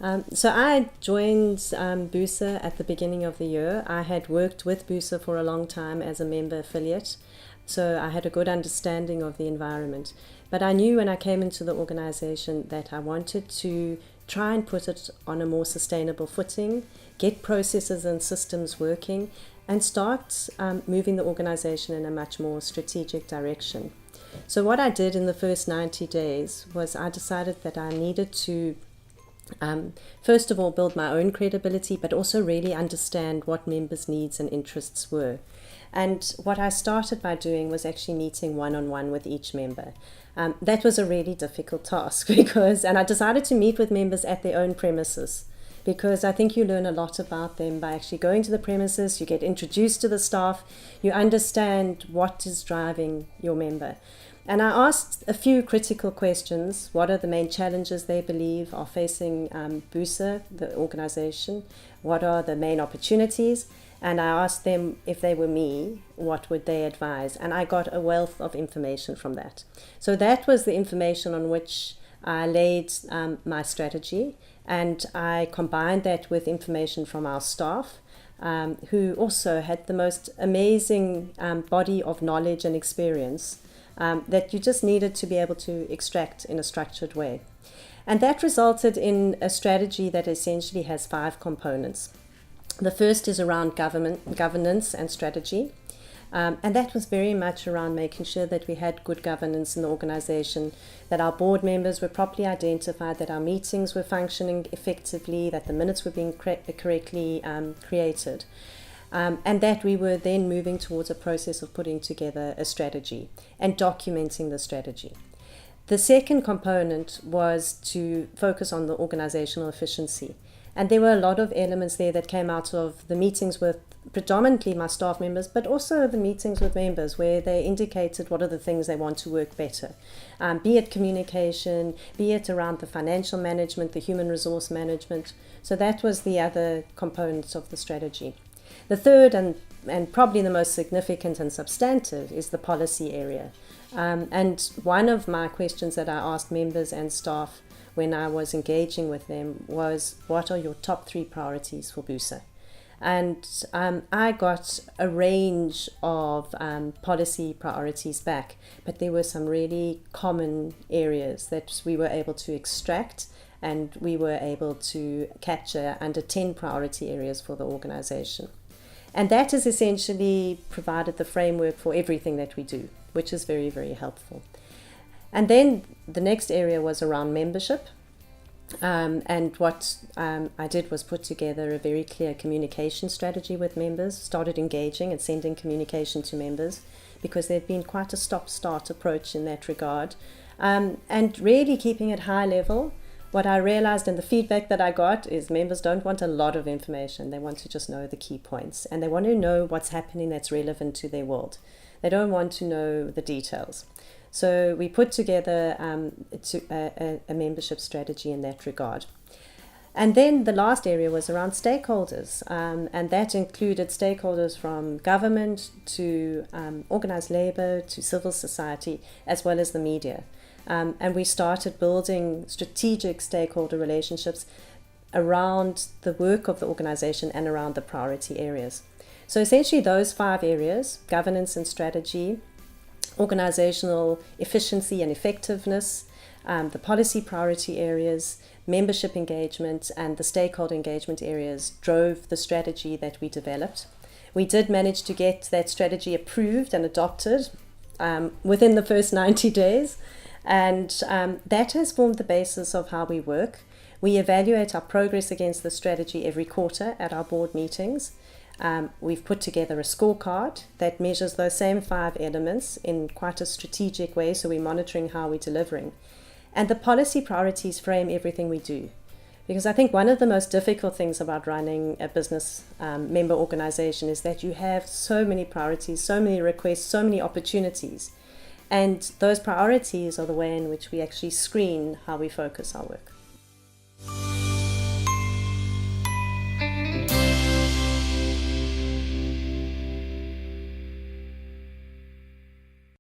So I joined BUSA at the beginning of the year. I had worked with BUSA for a long time as a member affiliate, so I had a good understanding of the environment. But I knew when I came into the organization that I wanted to try and put it on a more sustainable footing, get processes and systems working, and start moving the organization in a much more strategic direction. So what I did in the first 90 days was I decided that I needed to first of all build my own credibility, but also really understand what members' needs and interests were. And what I started by doing was actually meeting one-on-one with each member. That was a really difficult task and I decided to meet with members at their own premises, because I think you learn a lot about them by actually going to the premises. You get introduced to the staff, you understand what is driving your member. And I asked a few critical questions. What are the main challenges they believe are facing BUSA, the organization? What are the main opportunities? And I asked them, if they were me, what would they advise? And I got a wealth of information from that. So that was the information on which I laid my strategy, and I combined that with information from our staff, who also had the most amazing body of knowledge and experience that you just needed to be able to extract in a structured way. And that resulted in a strategy that essentially has 5 components. The first is around governance and strategy. And that was very much around making sure that we had good governance in the organization, that our board members were properly identified, that our meetings were functioning effectively, that the minutes were being correctly created. And that we were then moving towards a process of putting together a strategy and documenting the strategy. The second component was to focus on the organizational efficiency. And there were a lot of elements there that came out of the meetings with predominantly my staff members, but also the meetings with members where they indicated what are the things they want to work better. Be it communication, be it around the financial management, the human resource management. So that was the other component of the strategy. The third and probably the most significant and substantive is the policy area. And one of my questions that I asked members and staff when I was engaging with them was, what are your top 3 priorities for BUSA? And I got a range of policy priorities back, but there were some really common areas that we were able to extract, and we were able to capture under 10 priority areas for the organization. And that has essentially provided the framework for everything that we do, which is very, very helpful. And then the next area was around membership. And what I did was put together a very clear communication strategy with members, started engaging and sending communication to members, because there'd been quite a stop-start approach in that regard. And really keeping it high level. What I realized and the feedback that I got is members don't want a lot of information. They want to just know the key points, and they want to know what's happening that's relevant to their world. They don't want to know the details. So we put together a membership strategy in that regard. And then the last area was around stakeholders, and that included stakeholders from government to organized labor to civil society, as well as the media. And we started building strategic stakeholder relationships around the work of the organization and around the priority areas. So essentially those 5 areas, governance and strategy, organizational efficiency and effectiveness, the policy priority areas, membership engagement, and the stakeholder engagement areas drove the strategy that we developed. We did manage to get that strategy approved and adopted within the first 90 days. And that has formed the basis of how we work. We evaluate our progress against the strategy every quarter at our board meetings. We've put together a scorecard that measures those same 5 elements in quite a strategic way, so we're monitoring how we're delivering. And the policy priorities frame everything we do. Because I think one of the most difficult things about running a business member organization is that you have so many priorities, so many requests, so many opportunities. And those priorities are the way in which we actually screen how we focus our work.